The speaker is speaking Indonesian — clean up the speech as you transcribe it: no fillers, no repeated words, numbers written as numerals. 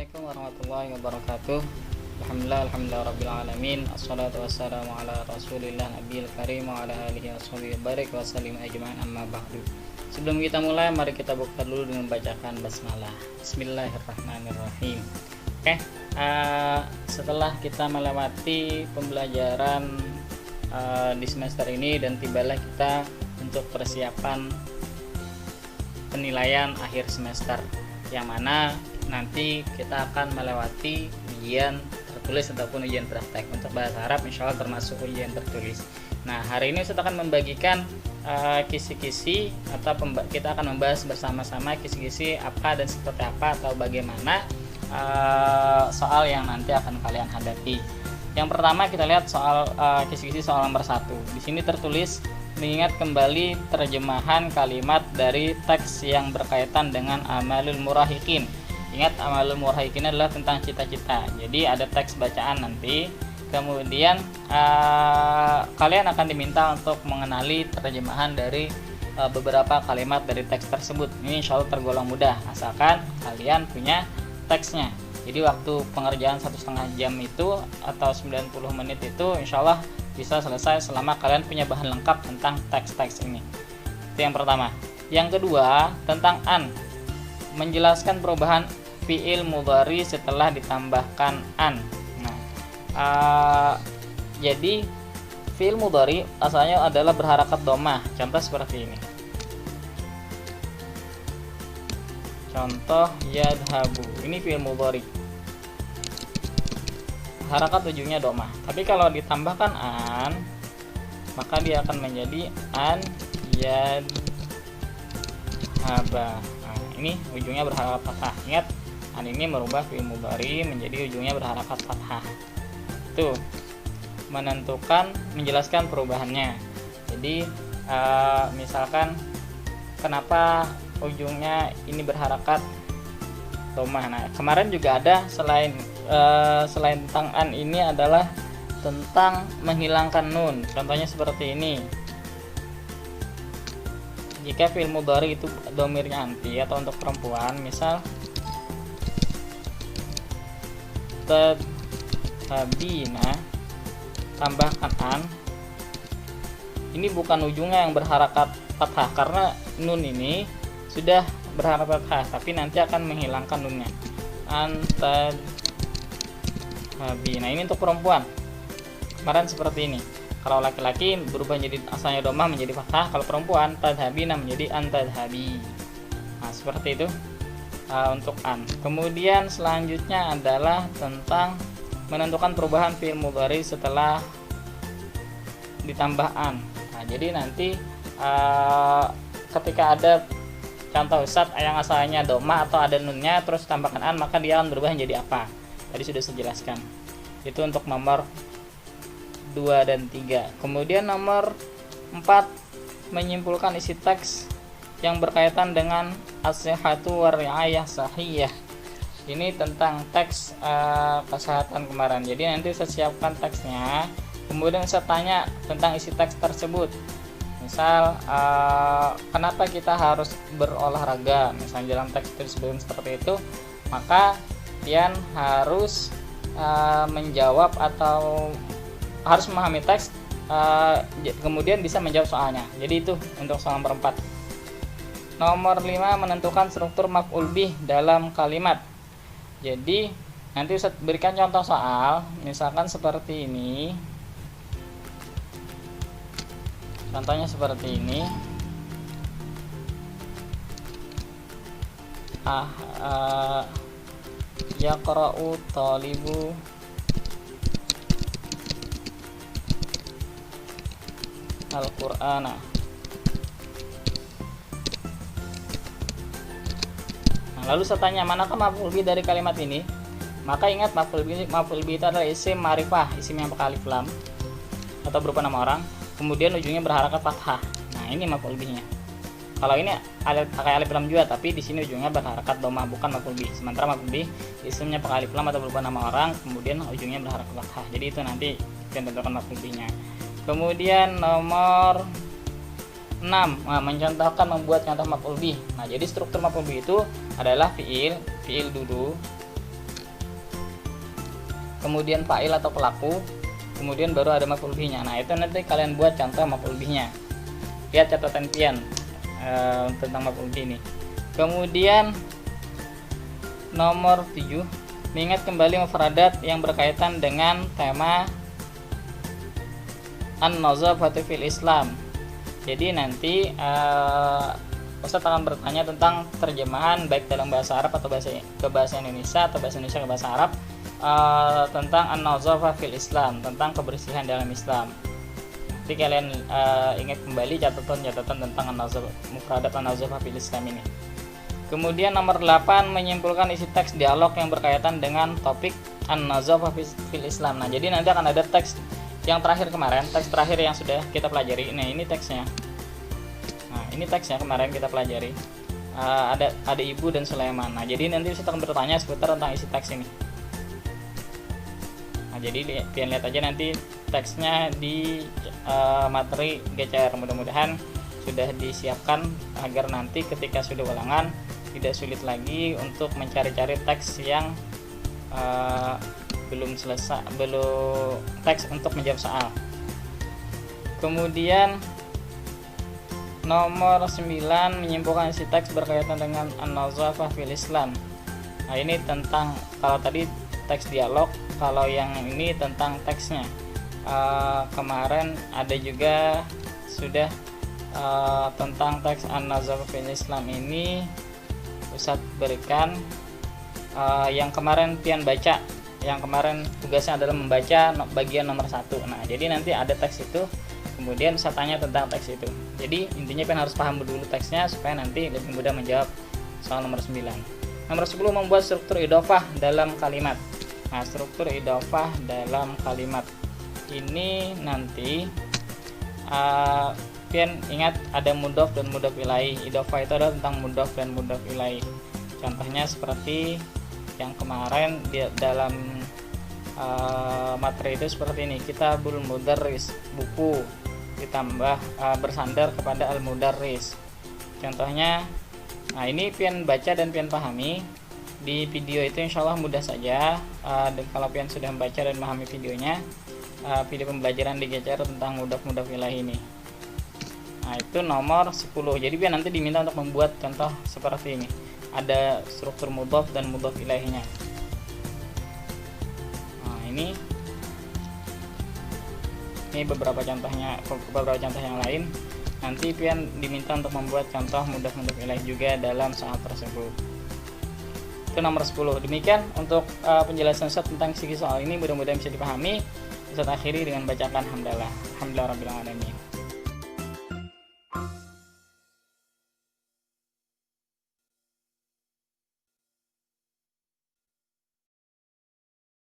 Assalamualaikum warahmatullahi wabarakatuh. Alhamdulillah rabbil alamin. Assalatu wassalamu ala Rasulillah nabiyil karim wa ala alihi washabihi barik wa sallim ajma'in, amma ba'du. Sebelum kita mulai, mari kita buka dulu dengan bacakan basmalah. Bismillahirrahmanirrahim. Setelah kita melewati pembelajaran di semester ini dan tibalah kita untuk persiapan penilaian akhir semester, yang mana nanti kita akan melewati ujian tertulis ataupun ujian praktek. Untuk bahasa Arab insya Allah termasuk ujian tertulis. Nah, hari ini Ustaz akan membagikan kisi-kisi atau kita akan membahas bersama-sama kisi-kisi apa dan seperti apa atau bagaimana soal yang nanti akan kalian hadapi. Yang pertama kita lihat soal kisi-kisi soal nomor 1. Di sini tertulis mengingat kembali terjemahan kalimat dari teks yang berkaitan dengan amalul murahiqin. Ingat, amalul murahiqin adalah tentang cita-cita. Jadi ada teks bacaan nanti. Kemudian kalian akan diminta untuk mengenali terjemahan dari beberapa kalimat dari teks tersebut. Ini insya Allah tergolong mudah asalkan kalian punya teksnya. Jadi waktu pengerjaan 1,5 jam itu atau 90 menit itu insya Allah bisa selesai selama kalian punya bahan lengkap tentang teks-teks ini. Itu yang pertama. Yang kedua, tentang an, menjelaskan perubahan fiil mudhari setelah ditambahkan an. Jadi fiil mudhari asalnya adalah berharakat dhammah. Contoh seperti ini. Contoh yadhabu. Ini fiil mudhari. Harakat ujungnya dhammah. Tapi kalau ditambahkan an, maka dia akan menjadi an yadhaba. Nah, ini ujungnya berharakat fathah. Ingat, an ini merubah fiil mudhari menjadi ujungnya berharakat fathah. Itu menentukan, menjelaskan perubahannya. Jadi misalkan kenapa ujungnya ini berharakat dhammah. Nah, kemarin juga ada selain tentang an ini adalah tentang menghilangkan nun. Contohnya seperti ini. Jika fi'il mudhari itu dhamirnya anti atau untuk perempuan, misal tadhabina tambahkan an, ini bukan ujungnya yang berharakat fathah karena nun ini sudah berharakat fathah, tapi nanti akan menghilangkan nunnya. Nah, ini untuk perempuan. Kemarin seperti ini. Kalau laki-laki berubah jadi asalnya dhammah menjadi fathah, kalau perempuan tadhabina menjadi antadhabi. Nah, seperti itu untuk an. Kemudian selanjutnya adalah tentang menentukan perubahan fi'il mudhari setelah ditambah an. Nah, jadi nanti ketika ada contoh Ustaz yang asalnya dhammah atau ada nunnya terus tambahkan an, maka dia akan berubah menjadi apa? Tadi sudah saya jelaskan. Itu untuk nomor 2 dan 3. Kemudian nomor 4, menyimpulkan isi teks yang berkaitan dengan as-sihhatu wa ri'ayah sahihah. Ini tentang teks kesehatan kemarin. Jadi nanti saya siapkan teksnya, kemudian saya tanya tentang isi teks tersebut. Misal kenapa kita harus berolahraga, misalnya dalam teks tersebut seperti itu, maka kalian harus menjawab atau harus memahami teks, kemudian bisa menjawab soalnya. Jadi itu untuk soal nomor 4. Nomor 5, menentukan struktur maf'ul bih dalam kalimat. Jadi nanti Ustaz berikan contoh soal, misalkan seperti ini. Contohnya seperti ini. Yaqra'u thalibu Al-Qur'ana. Nah, lalu saya tanya manakah maf'ul bih dari kalimat ini? Maka ingat maf'ul bih itu adalah isim ma'rifah, isim yang pakai alif lam atau berupa nama orang, kemudian ujungnya berharakat fathah. Nah, ini maf'ul bihnya. Kalau ini ada pakai alif lam juga, tapi di sini ujungnya berharakat dhammah, bukan maf'ul bih. Sementara maf'ul bih isimnya pakai alif lam atau berupa nama orang, kemudian ujungnya berharakat fathah. Jadi itu nanti kita tentukan maf'ul bihnya. Kemudian nomor 6, mencontohkan membuat contoh maf'ul bih. Nah, jadi struktur maf'ul bih itu adalah fiil dulu, kemudian fa'il atau pelaku, kemudian baru ada maf'ul bihnya. Nah, itu nanti kalian buat contoh maf'ul bihnya. Lihat catatan pian tentang maf'ul bih ini. Kemudian nomor 7, mengingat kembali mufradat yang berkaitan dengan tema an-nazafatu fil Islam. Jadi nanti Ustadz akan bertanya tentang terjemahan baik dalam bahasa Arab atau ke bahasa Indonesia atau bahasa Indonesia ke bahasa Arab tentang an-nazafah fil Islam, tentang kebersihan dalam Islam. Nanti kalian ingat kembali catatan tentang mufradat an-nazafah fil Islam ini. Kemudian nomor 8, menyimpulkan isi teks dialog yang berkaitan dengan topik an-nazafah fil Islam. Nah, jadi nanti akan ada teks yang terakhir kemarin, teks terakhir yang sudah kita pelajari. Nah, ini teksnya. Nah, ini teksnya kemarin kita pelajari. Ada Ibu dan Sulaiman. Nah, jadi nanti kita akan bertanya seputar tentang isi teks ini. Nah, jadi kalian lihat aja nanti teksnya di materi GCR. Mudah-mudahan sudah disiapkan agar nanti ketika sudah ulangan tidak sulit lagi untuk mencari-cari teks yang belum teks untuk menjawab soal. Kemudian nomor 9, menyimpulkan isi teks berkaitan dengan an-nazafah fil Islam. Nah, ini tentang, kalau tadi teks dialog, kalau yang ini tentang teksnya. Kemarin ada juga sudah tentang teks an-nazafah fil Islam ini Ustadz berikan yang kemarin pian baca. Yang kemarin tugasnya adalah membaca bagian nomor 1. Nah, jadi nanti ada teks itu, kemudian saya tanya tentang teks itu. Jadi intinya pian harus paham dulu teksnya supaya nanti lebih mudah menjawab soal nomor 9. Nomor 10, membuat struktur idhofah dalam kalimat. Nah, struktur idhofah dalam kalimat ini nanti pian ingat ada mudhof dan mudhof ilaih. Idhofah itu adalah tentang mudhof dan mudhof ilaih. Contohnya seperti yang kemarin dalam materi itu seperti ini, kitabul mudarris, buku ditambah bersandar kepada al mudarris. Contohnya, nah ini pian baca dan pian pahami. Di video itu insya Allah mudah saja. Dan kalau pian sudah membaca dan memahami videonya, video pembelajaran di GCR tentang mudhof ilaih ini. Nah, itu nomor 10. Jadi pian nanti diminta untuk membuat contoh seperti ini. Ada struktur mudhof dan mudhof ilaihnya. Nah, ini beberapa contoh yang lain. Nanti pian diminta untuk membuat contoh mudhof ilaih juga dalam soal tersebut. Itu nomor 10. Demikian untuk penjelasan Ustadz tentang segi soal ini, mudah-mudahan bisa dipahami. Ustadz akhiri dengan bacakan hamdalah rabbil alamin.